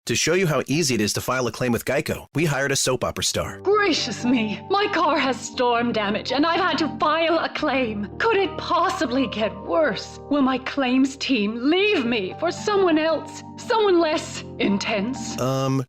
To show you how easy it is to file a claim with Geico, we hired a soap opera star. Gracious me, my car has storm damage and I've had to file a claim. Could it possibly get worse? Will my claims team leave me for someone else? Someone less intense?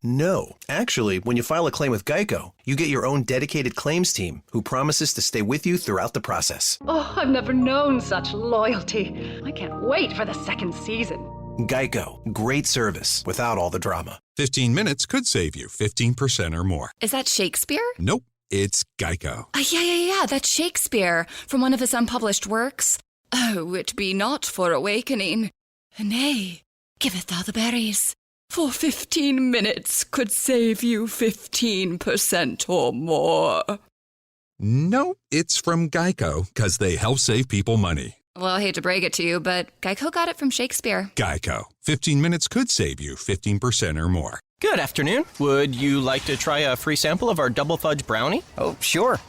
No. Actually, when you file a claim with Geico, you get your own dedicated claims team who promises to stay with you throughout the process. Oh, I've never known such loyalty. I can't wait for the second season. Geico. Great service without all the drama. 15 minutes could save you 15% or more. Is that Shakespeare? Nope, it's Geico. Yeah, that's Shakespeare from one of his unpublished works. Oh, it be not for awakening. Nay, giveth thou the berries. For 15 minutes could save you 15% or more. No, it's from Geico, because they help save people money. Well, I hate to break it to you, but Geico got it from Shakespeare. Geico. 15 minutes could save you 15% or more. Good afternoon. Would you like to try a free sample of our double fudge brownie? Oh, sure.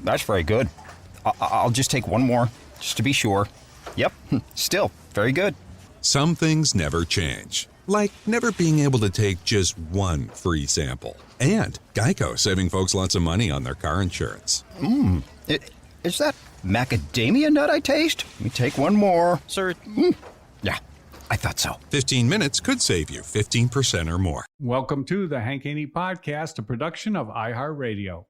That's very good. I'll just take one more, just to be sure. Yep, still very good. Some things never change, like never being able to take just one free sample. And Geico saving folks lots of money on their car insurance. Is that macadamia nut I taste? Let me take one more. Sir? Yeah, I thought so. 15 minutes could save you 15% or more. Welcome to the Hank Haney Podcast, a production of iHeartRadio.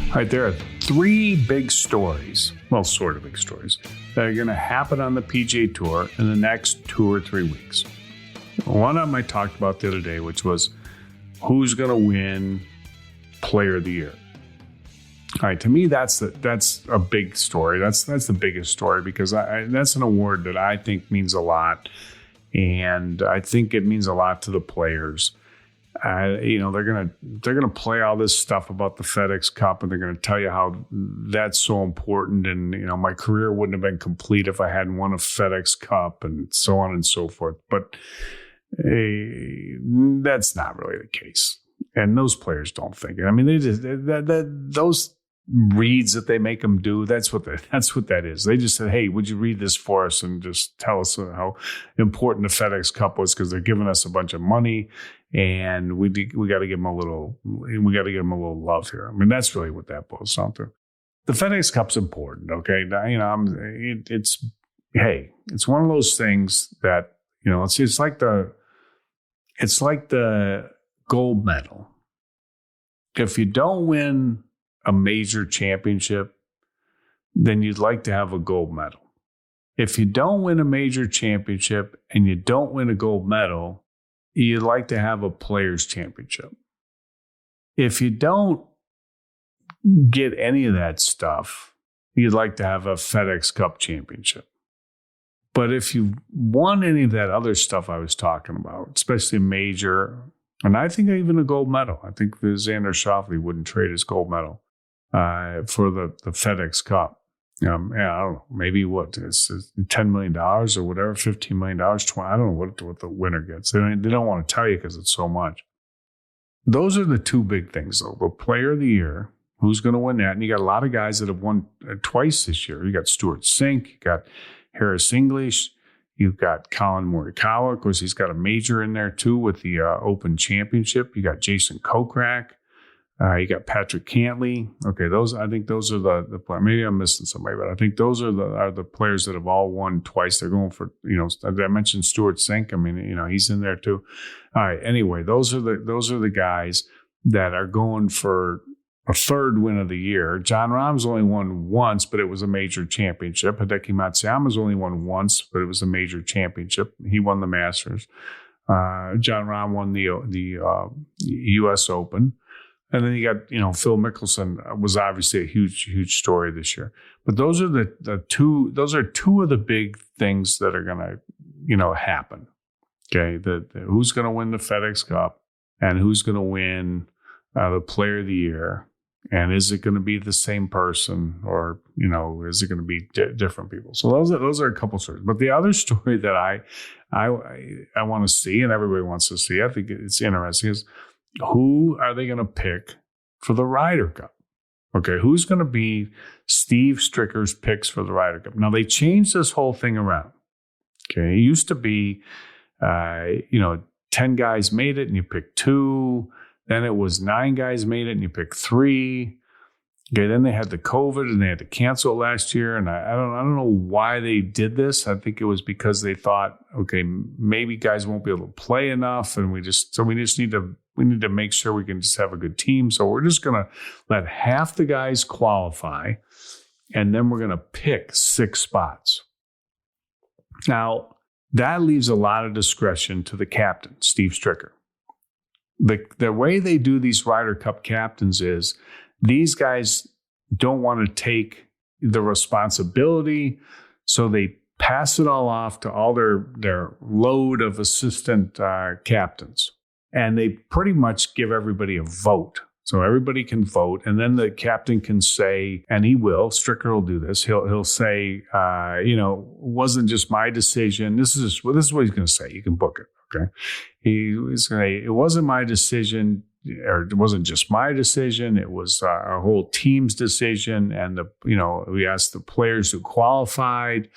All right, there are three big stories, well, sort of big stories, that are going to happen on the PGA Tour in the next 2 or 3 weeks. One of them I talked about the other day, which was who's going to win Player of the Year. All right, to me, that's a big story. That's the biggest story because that's an award that I think means a lot, and I think it means a lot to the players. They're gonna play all this stuff about the FedEx Cup, and they're gonna tell you how that's so important. And my career wouldn't have been complete if I hadn't won a FedEx Cup, and so on and so forth. But that's not really the case. And those players don't think it. I mean, they just those reads that they make them do. That's what that is. They just said, "Hey, would you read this for us and just tell us how important the FedEx Cup was because they're giving us a bunch of money." And we got to give them a little love here. I mean, that's really what that boils down to. The FedEx Cup's important, okay? It's one of those things that it's like the gold medal. If you don't win a major championship, then you'd like to have a gold medal. If you don't win a major championship and you don't win a gold medal, you'd like to have a players' championship. If you don't get any of that stuff, you'd like to have a FedEx Cup championship. But if you won any of that other stuff I was talking about, especially major, and I think even a gold medal, I think Xander Schauffele wouldn't trade his gold medal for the FedEx Cup. I don't know, maybe it's $10 million or whatever, $15 million, $20. I don't know what the winner gets. They don't want to tell you because it's so much. Those are the two big things, though. The Player of the Year, who's going to win that? And you got a lot of guys that have won twice this year. You got Stuart Sink, you got Harris English, you've got Colin Morikawa. Of course, he's got a major in there too with the Open Championship. You got Jason Kokrak. You got Patrick Cantley. Okay, I think those are the players. Maybe I'm missing somebody, but I think those are the players that have all won twice. They're going for, I mentioned Stuart Sink. I mean, he's in there too. All right. Anyway, those are the guys that are going for a third win of the year. Jon Rahm's only won once, but it was a major championship. Hideki Matsuyama's only won once, but it was a major championship. He won the Masters. Jon Rahm won the U.S. Open. And then you got, Phil Mickelson was obviously a huge story this year. But those are those are two of the big things that are going to, happen. Okay. Who's going to win the FedEx Cup and who's going to win the Player of the Year And is it going to be the same person, or, is it going to be different people? So those are a couple stories. But the other story that I want to see, and everybody wants to see, I think it's interesting, is who are they going to pick for the Ryder Cup? Okay, who's going to be Steve Stricker's picks for the Ryder Cup? Now, they changed this whole thing around. Okay, it used to be, 10 guys made it and you pick 2. Then it was 9 guys made it and you pick 3. Okay, then they had the COVID and they had to cancel it last year. And I don't know why they did this. I think it was because they thought, okay, maybe guys won't be able to play enough, and we need to make sure we can just have a good team. So we're just going to let half the guys qualify, and then we're going to pick 6 spots. Now, that leaves a lot of discretion to the captain, Steve Stricker. The way they do these Ryder Cup captains is these guys don't want to take the responsibility, so they pass it all off to all their load of assistant captains. And they pretty much give everybody a vote. So everybody can vote, and then the captain can say, and he will, Stricker will do this. He'll say, wasn't just my decision. This is what he's going to say. You can book it. Okay. He's going to say, it wasn't my decision, or it wasn't just my decision. It was our whole team's decision. And we asked the players who qualified.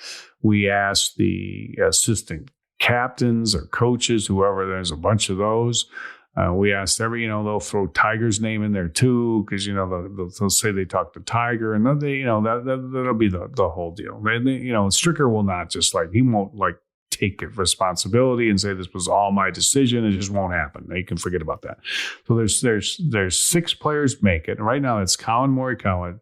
We asked the assistant captains or coaches, whoever. There's a bunch of those. We asked they'll throw Tiger's name in there too, because they'll say they talked to Tiger, and then that'll be the whole deal. Stricker will not just he won't take responsibility and say this was all my decision. It just won't happen. You can forget about that. So there's 6 players make it, and right now it's Colin Morikawa,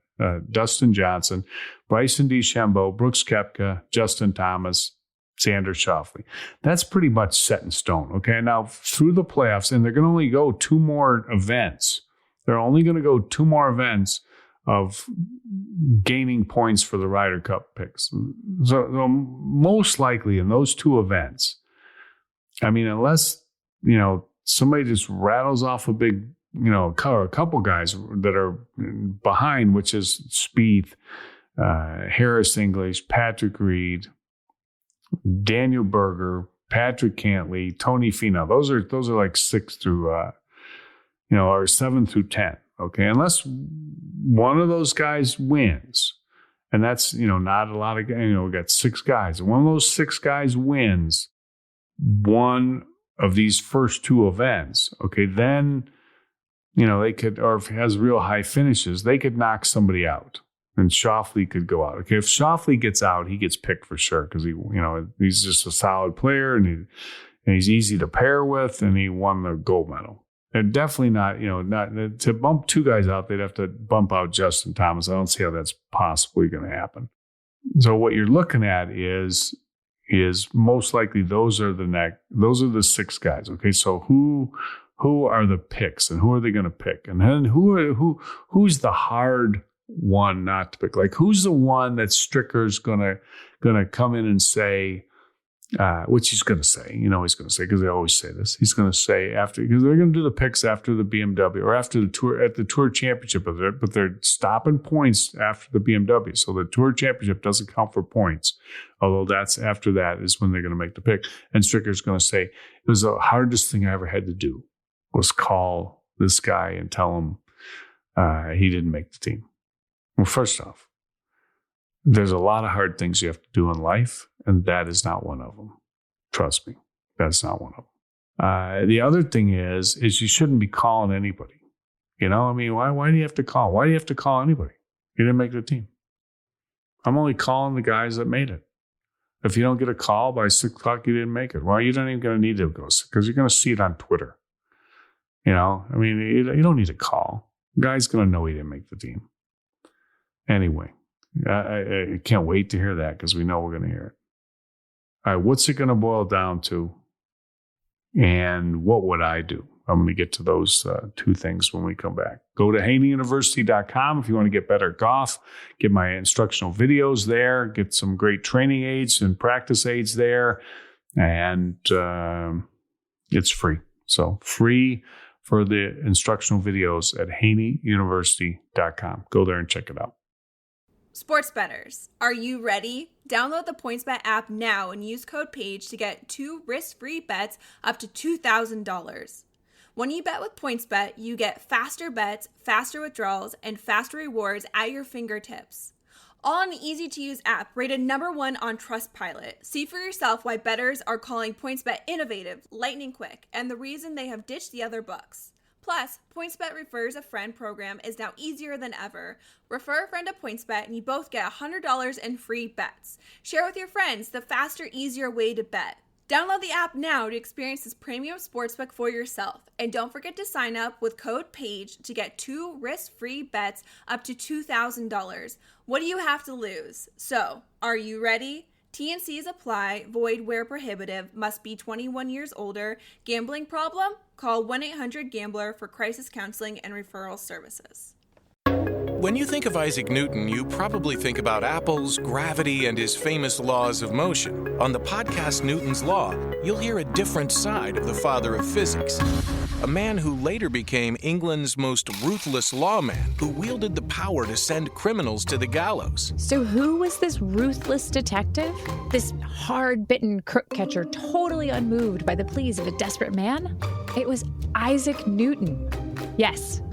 Dustin Johnson, Bryson DeChambeau, Brooks Koepka, Justin Thomas, Xander Schauffele. That's pretty much set in stone. Okay. Now through the playoffs, and they're going to only go 2 more events. They're only going to go 2 more events of gaining points for the Ryder Cup picks. So most likely in those 2 events, unless, somebody just rattles off a big, or a couple guys that are behind, which is Spieth, Harris English, Patrick Reed, Daniel Berger, Patrick Cantley, Tony Finau. Those are like 6 through, or 7 through 10. Okay. Unless one of those guys wins, and that's, not a lot of, we got 6 guys. And one of those 6 guys wins one of these first 2 events. Okay. Then, they could, or if it has real high finishes, they could knock somebody out. And Schauffele could go out. Okay, if Schauffele gets out, he gets picked for sure, because he's just a solid player, and he's easy to pair with, and he won the gold medal. And definitely not to bump 2 guys out. They'd have to bump out Justin Thomas. I don't see how that's possibly going to happen. So what you're looking at is most likely those are the 6 guys. Okay, so who are the picks, and who are they going to pick, and then who's the hard one not to pick? Who's the one that Stricker's gonna come in and say, which he's gonna say, he's gonna say, because they always say this, he's gonna say because they're gonna do the picks after the BMW or after the tour, at the Tour Championship, but they're stopping points after the BMW, so the Tour Championship doesn't count for points, although that's after that is when they're gonna make the pick. And Stricker's gonna say, it was the hardest thing I ever had to do was call this guy and tell him he didn't make the team. Well, first off, there's a lot of hard things you have to do in life, and that is not one of them. Trust me, that's not one of them. The other thing is you shouldn't be calling anybody. Why do you have to call? Why do you have to call anybody? You didn't make the team. I'm only calling the guys that made it. If you don't get a call by 6 o'clock, you didn't make it. Well, you're not even going to need to go, because you're going to see it on Twitter. You don't need to call. The guy's going to know he didn't make the team. Anyway, I can't wait to hear that, because we know we're going to hear it. All right, what's it going to boil down to? And what would I do? I'm going to get to those 2 things when we come back. Go to HaneyUniversity.com if you want to get better at golf. Get my instructional videos there. Get some great training aids and practice aids there. And it's free. So free for the instructional videos at haneyuniversity.com. Go there and check it out. Sports bettors, are you ready? Download the PointsBet app now and use code PAGE to get 2 risk-free bets up to $2,000. When you bet with PointsBet, you get faster bets, faster withdrawals, and faster rewards at your fingertips. All in an easy-to-use app rated #1 on Trustpilot. See for yourself why bettors are calling PointsBet innovative, lightning quick, and the reason they have ditched the other books. Plus, PointsBet Refers a Friend program is now easier than ever. Refer a friend to PointsBet and you both get $100 in free bets. Share with your friends the faster, easier way to bet. Download the app now to experience this premium sportsbook for yourself. And don't forget to sign up with code PAGE to get 2 risk-free bets up to $2,000. What do you have to lose? So, are you ready? T&Cs apply, void where prohibitive, must be 21 years older. Gambling problem? Call 1-800-GAMBLER for crisis counseling and referral services. When you think of Isaac Newton, you probably think about apples, gravity, and his famous laws of motion. On the podcast Newton's Law, you'll hear a different side of the father of physics. A man who later became England's most ruthless lawman, who wielded the power to send criminals to the gallows. So who was this ruthless detective? This hard-bitten crook catcher totally unmoved by the pleas of a desperate man? It was Isaac Newton. Yes,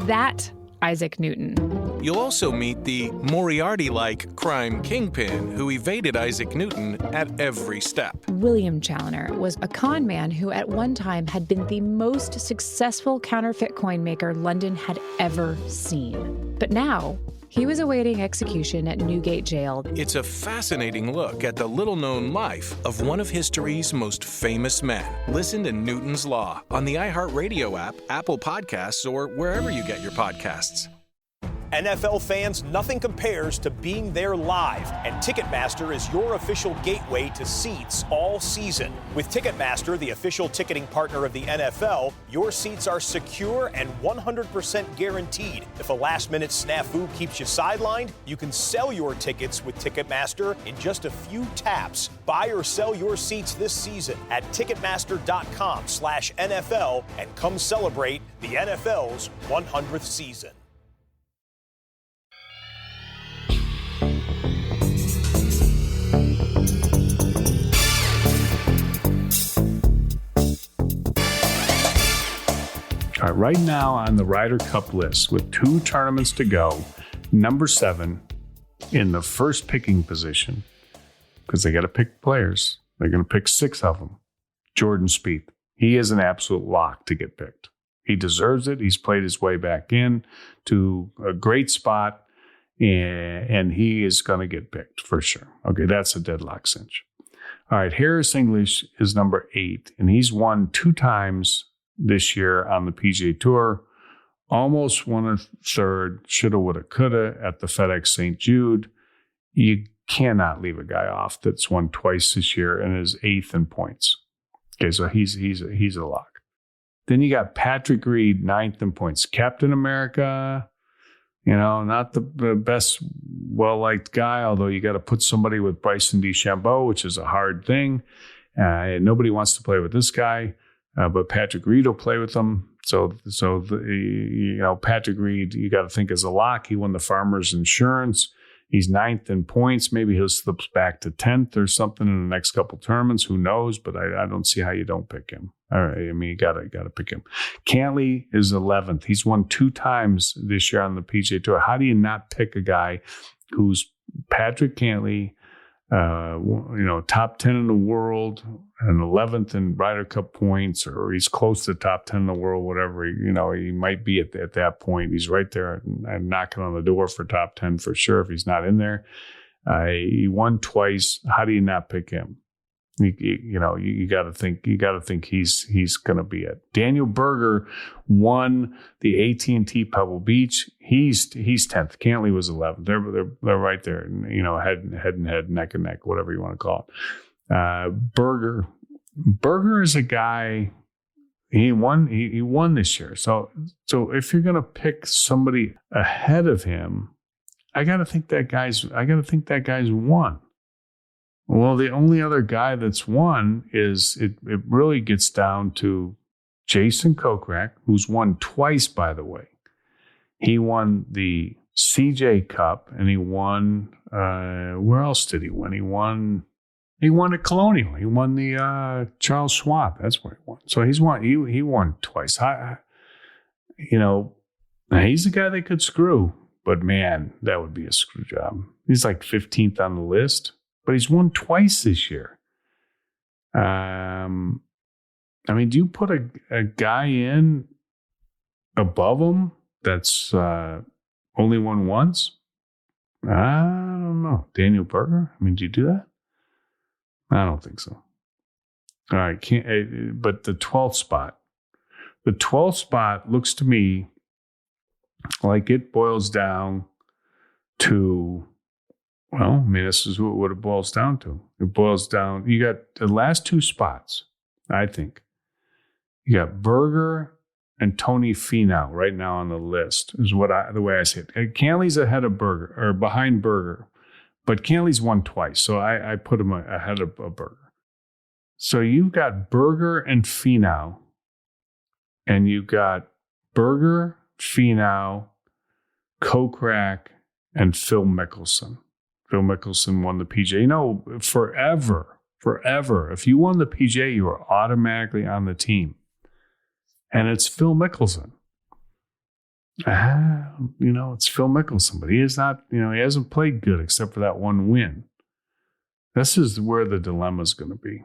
that Isaac Newton. You'll also meet the Moriarty-like crime kingpin who evaded Isaac Newton at every step. William Challoner was a con man who at one time had been the most successful counterfeit coin maker London had ever seen. But now, he was awaiting execution at Newgate Jail. It's a fascinating look at the little-known life of one of history's most famous men. Listen to Newton's Law on the iHeartRadio app, Apple Podcasts, or wherever you get your podcasts. NFL fans, nothing compares to being there live, and Ticketmaster is your official gateway to seats all season. With Ticketmaster, the official ticketing partner of the NFL, your seats are secure and 100% guaranteed. If a last-minute snafu keeps you sidelined, you can sell your tickets with Ticketmaster in just a few taps. Buy or sell your seats this season at Ticketmaster.com/NFL and come celebrate the NFL's 100th season. All right, right now on the Ryder Cup list with 2 tournaments to go, number 7 in the first picking position, because they got to pick players. They're going to pick 6 of them. Jordan Spieth. He is an absolute lock to get picked. He deserves it. He's played his way back in to a great spot, and he is going to get picked for sure. Okay, that's a deadlock cinch. All right, Harris English is number 8, and he's won 2 times this year on the PGA Tour. Almost won a third, shoulda, woulda, coulda at the FedEx St. Jude. You cannot leave a guy off that's won twice this year and is 8th in points. Okay, so he's a lock. Then you got Patrick Reed, 9th in points. Captain America, not the best well-liked guy, although you got to put somebody with Bryson DeChambeau, which is a hard thing. Nobody wants to play with this guy. But Patrick Reed will play with them. So Patrick Reed, you got to think as a lock. He won the Farmers Insurance. He's 9th in points. Maybe he'll slip back to 10th or something in the next couple tournaments. Who knows? But I don't see how you don't pick him. All right, you got to pick him. Cantley is 11th. He's won 2 times this year on the PGA Tour. How do you not pick a guy who's Patrick Cantley, top 10 in the world, and 11th in Ryder Cup points, or he's close to top 10 in the world, whatever, he might be at that point. He's right there and knocking on the door for top 10 for sure if he's not in there. He won twice. How do you not pick him? You got to think he's going to be it. Daniel Berger won the AT&T Pebble Beach. He's 10th. Cantley was 11th. They're right there, head and head, neck and neck, whatever you want to call it. Berger is a guy. He won this year. So if you're going to pick somebody ahead of him, I got to think that guy's won. Well, the only other guy that's won is it really gets down to Jason Kokrak, who's won twice, by the way. He won the CJ Cup, and he won, where else did he win? He won at Colonial. He won the Charles Schwab. That's where he won. So he won twice. He's the guy they could screw, but man, that would be a screw job. He's like 15th on the list, but he's won twice this year. Do you put a guy in above him that's only won once? I don't know. Daniel Berger? Do you do that? I don't think so. All right, but the 12th spot. The 12th spot looks to me like it boils down to, this is what it boils down to. It boils down, you got the last two spots, I think. You got Berger and Tony Finau right now on the list, is the way I see it. Cantley's ahead of Berger, or behind Berger, but Cantley's won twice, so I put him ahead of Berger. So you've got Berger and Finau, and you've got Berger, Finau, Kokrak, and Phil Mickelson. Phil Mickelson won the PGA. Forever. If you won the PGA, you were automatically on the team. And it's Phil Mickelson. It's Phil Mickelson, but he is not, he hasn't played good except for that one win. This is where the dilemma is going to be.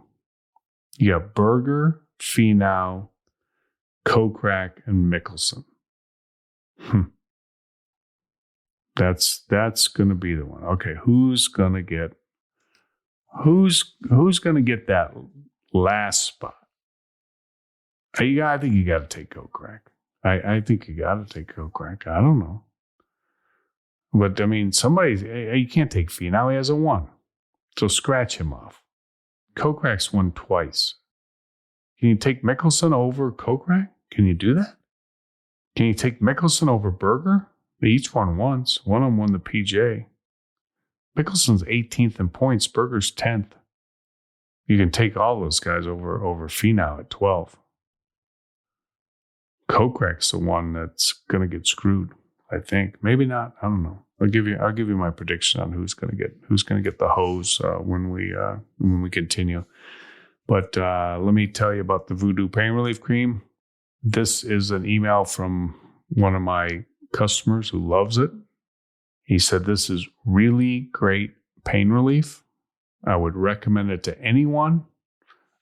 You got Berger, Finau, Kokrak, and Mickelson. That's going to be the one. Okay, who's going to get that last spot? I think you got to take Kokrak. I think you got to take Kokrak. I don't know. But, you can't take Finau. He hasn't won. So scratch him off. Kokrak's won twice. Can you take Mickelson over Kokrak? Can you do that? Can you take Mickelson over Berger? They each won once. One of them won the PGA. Mickelson's 18th in points. Berger's 10th. You can take all those guys over Finau at 12. Kokrak's the one that's going to get screwed, I think. Maybe not. I don't know. I'll give you my prediction on who's going to get the hose when we continue. But let me tell you about the Voodoo Pain Relief Cream. This is an email from one of my customers who loves it. He said this is really great pain relief. I would recommend it to anyone.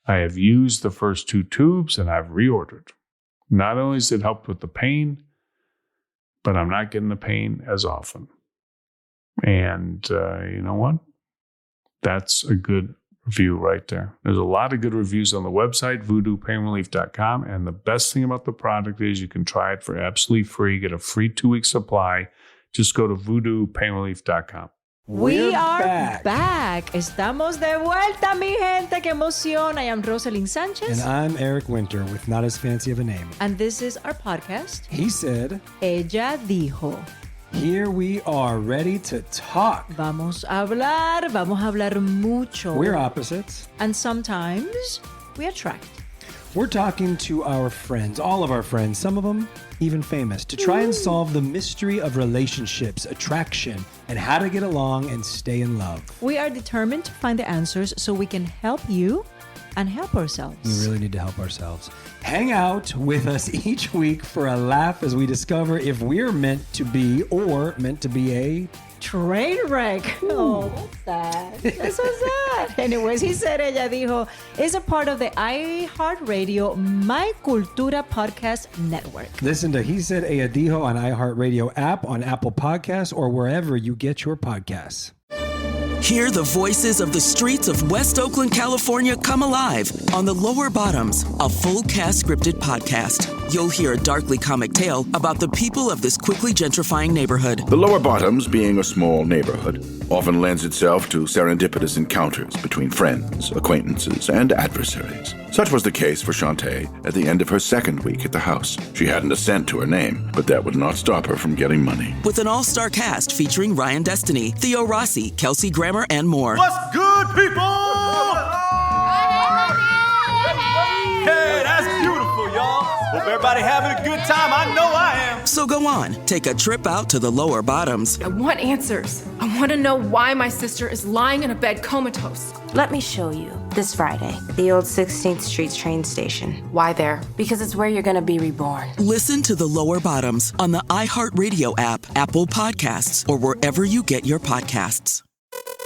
I have used the first 2 tubes and I've reordered. Not only does it help with the pain, but I'm not getting the pain as often. And you know what? That's a good review right there. There's a lot of good reviews on the website, voodoopainrelief.com. And the best thing about the product is you can try it for absolutely free. Get a free 2-week supply. Just go to voodoopainrelief.com. We are back. Estamos de vuelta, mi gente. Qué emoción. I am Rosalind Sanchez. And I'm Eric Winter with Not As Fancy of a Name. And this is our podcast. He said. Ella dijo. Here we are, ready to talk. Vamos a hablar mucho. We're opposites. And sometimes we attract. We're talking to our friends, all of our friends, some of them even famous, to try and solve the mystery of relationships, attraction, and how to get along and stay in love. We are determined to find the answers so we can help you and help ourselves. We really need to help ourselves. Hang out with us each week for a laugh as we discover if we're meant to be or meant to be a train wreck. Oh, what's that? That's so sad. Anyways, he said, ella dijo, is a part of the iHeartRadio My Cultura podcast network. Listen to He Said, Ella Dijo on iHeartRadio app, on Apple Podcasts, or wherever you get your podcasts. Hear the voices of the streets of West Oakland, California come alive on The Lower Bottoms, a full cast scripted podcast. You'll hear a darkly comic tale about the people of this quickly gentrifying neighborhood. The Lower Bottoms, being a small neighborhood, often lends itself to serendipitous encounters between friends, acquaintances, and adversaries. Such was the case for Shantae at the end of her second week at the house. She hadn't a cent to her name, but that would not stop her from getting money. With an all-star cast featuring Ryan Destiny, Theo Rossi, Kelsey Grammer, and more. What's good, people? Hey, that's beautiful, y'all. Hope everybody having a good time. I know I am. So go on, take a trip out to the lower bottoms. I want answers. I want to know why my sister is lying in a bed comatose. Let me show you this Friday, the old 16th Street train station. Why there? Because it's where you're going to be reborn. Listen to the lower bottoms on the iHeartRadio app, Apple Podcasts, or wherever you get your podcasts.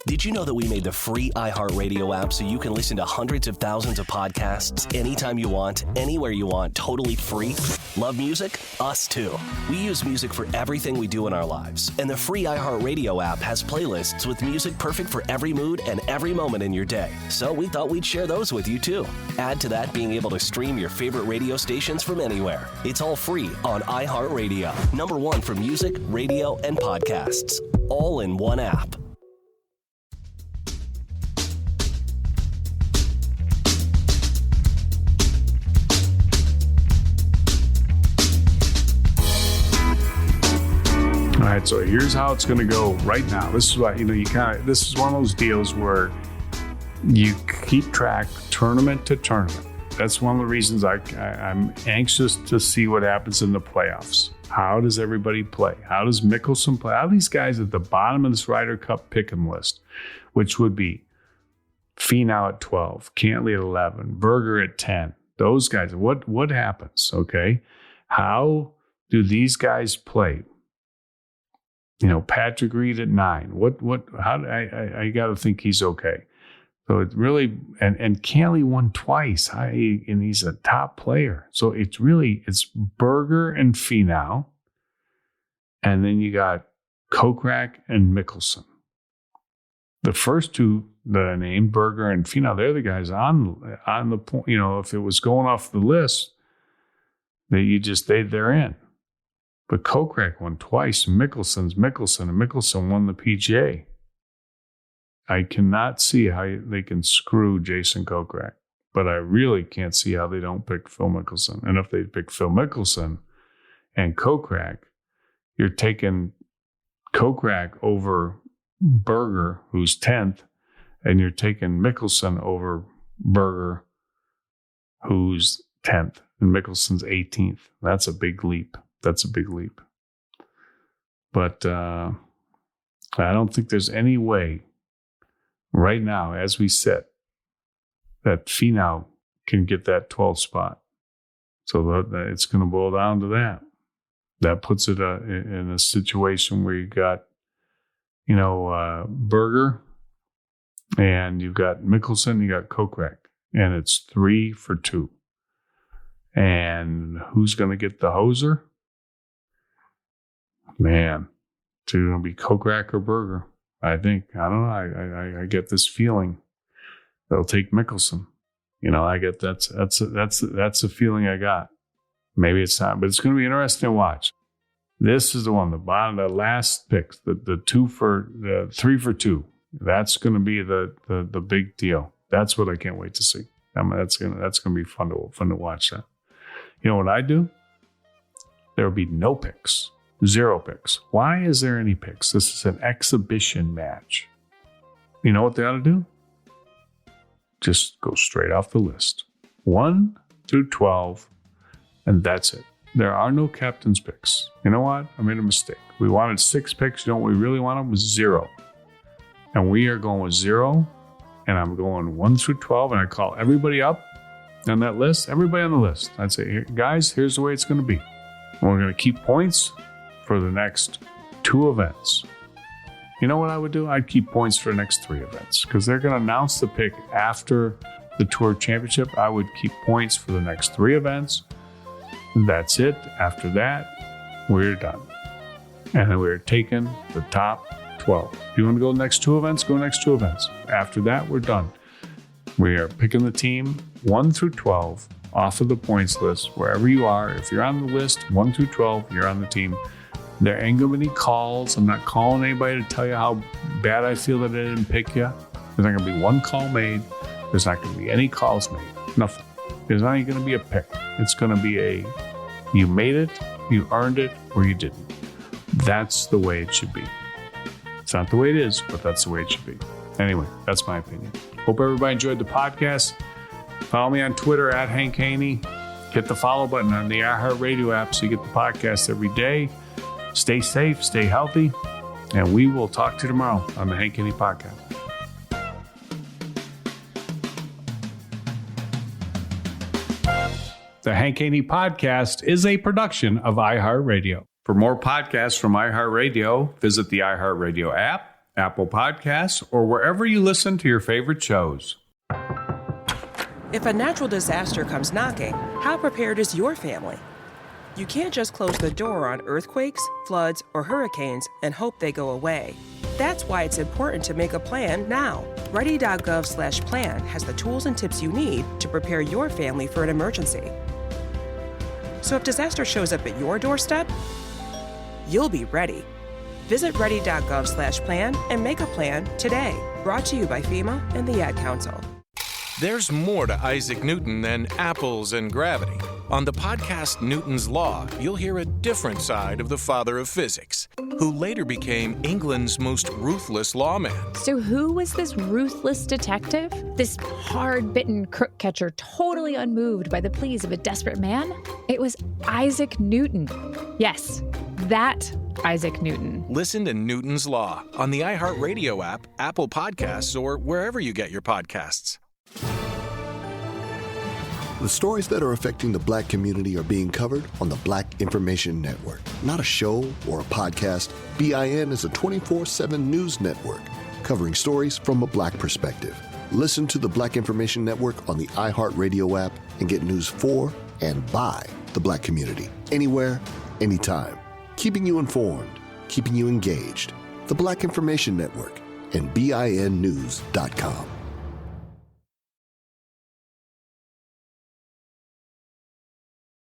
Did you know that we made the free iHeartRadio app so you can listen to hundreds of thousands of podcasts anytime you want, anywhere you want, totally free? Love music? Us too. We use music for everything we do in our lives. And the free iHeartRadio app has playlists with music perfect for every mood and every moment in your day. So we thought we'd share those with you too. Add to that being able to stream your favorite radio stations from anywhere. It's all free on iHeartRadio. #1 for music, radio, and podcasts. All in one app. All right, so here's how it's going to go right now. This is what, this is one of those deals where you keep track tournament to tournament. That's one of the reasons I'm anxious to see what happens in the playoffs. How does everybody play? How does Mickelson play? How do these guys at the bottom of this Ryder Cup pick'em list, which would be Finau at 12, Cantley at 11, Berger at 10. Those guys, what happens, okay? How do these guys play? Patrick Reed at 9. I got to think he's okay. So it really, and Cantley won twice, and he's a top player. So it's Berger and Finau, and then you got Kokrak and Mickelson. The first two that I named, Berger and Finau, they're the guys on the point. If it was going off the list, they're in. But Kokrak won twice. Mickelson, and Mickelson won the PGA. I cannot see how they can screw Jason Kokrak, but I really can't see how they don't pick Phil Mickelson. And if they pick Phil Mickelson and Kokrak, you're taking Kokrak over Berger, who's 10th, and you're taking Mickelson over Berger, who's 10th, and Mickelson's 18th. That's a big leap. But I don't think there's any way right now, as we sit, that Finau can get that 12th spot. So it's going to boil down to that. That puts it in a situation where you got, Berger, and you've got Mickelson, you got Kokrak, and it's 3 for 2. And who's going to get the hoser? Man, it's going to be Kokrak or Berger. I think. I don't know. I get this feeling they'll take Mickelson. I get that's the feeling I got. Maybe it's not, but it's going to be interesting to watch. This is the one, the bottom, the last picks, the 3 for 2. That's going to be the big deal. That's what I can't wait to see. That's going to be fun to watch that. You know what I do? There will be no picks. 0 picks. Why is there any picks? This is an exhibition match. You know what they ought to do? Just go straight off the list. 1 through 12, and that's it. There are no captain's picks. You know what? I made a mistake. We wanted 6 picks. You know what we really wanted was 0. And we are going with 0, and I'm going 1 through 12, and I call everybody up on that list, everybody on the list. I'd say, guys, here's the way it's going to be. We're going to keep points for the next 2 events. You know what I would do? I'd keep points for the next 3 events because they're going to announce the pick after the Tour Championship. I would keep points for the next 3 events. That's it. After that, we're done. And then we're taking the top 12. If you want to go the next 2 events, go next 2 events. After that, we're done. We are picking the team 1 through 12 off of the points list, wherever you are. If you're on the list, 1 through 12, you're on the team. There ain't going to be any calls. I'm not calling anybody to tell you how bad I feel that I didn't pick you. There's not going to be 1 call made. There's not going to be any calls made. Nothing. There's not even going to be a pick. It's going to be you made it, you earned it, or you didn't. That's the way it should be. It's not the way it is, but that's the way it should be. Anyway, that's my opinion. Hope everybody enjoyed the podcast. Follow me on Twitter @Hank Haney. hit the follow button on the iHeartRadio app so you get the podcast every day. Stay safe, stay healthy, and we will talk to you tomorrow on the Hank Haney Podcast. The Hank Haney Podcast is a production of iHeartRadio. For more podcasts from iHeartRadio, visit the iHeartRadio app, Apple Podcasts, or wherever you listen to your favorite shows. If a natural disaster comes knocking, how prepared is your family? You can't just close the door on earthquakes, floods, or hurricanes and hope they go away. That's why it's important to make a plan now. Ready.gov/plan has the tools and tips you need to prepare your family for an emergency. So if disaster shows up at your doorstep, you'll be ready. Visit ready.gov/plan and make a plan today. Brought to you by FEMA and the Ad Council. There's more to Isaac Newton than apples and gravity. On the podcast Newton's Law, you'll hear a different side of the father of physics, who later became England's most ruthless lawman. So who was this ruthless detective? This hard-bitten crook catcher totally unmoved by the pleas of a desperate man? It was Isaac Newton. Yes, that Isaac Newton. Listen to Newton's Law on the iHeartRadio app, Apple Podcasts, or wherever you get your podcasts. The stories that are affecting the Black community are being covered on the Black Information Network. Not a show or a podcast, BIN is a 24/7 news network covering stories from a Black perspective. Listen to the Black Information Network on the iHeartRadio app and get news for and by the Black community. Anywhere, anytime. Keeping you informed, keeping you engaged. The Black Information Network and BINnews.com.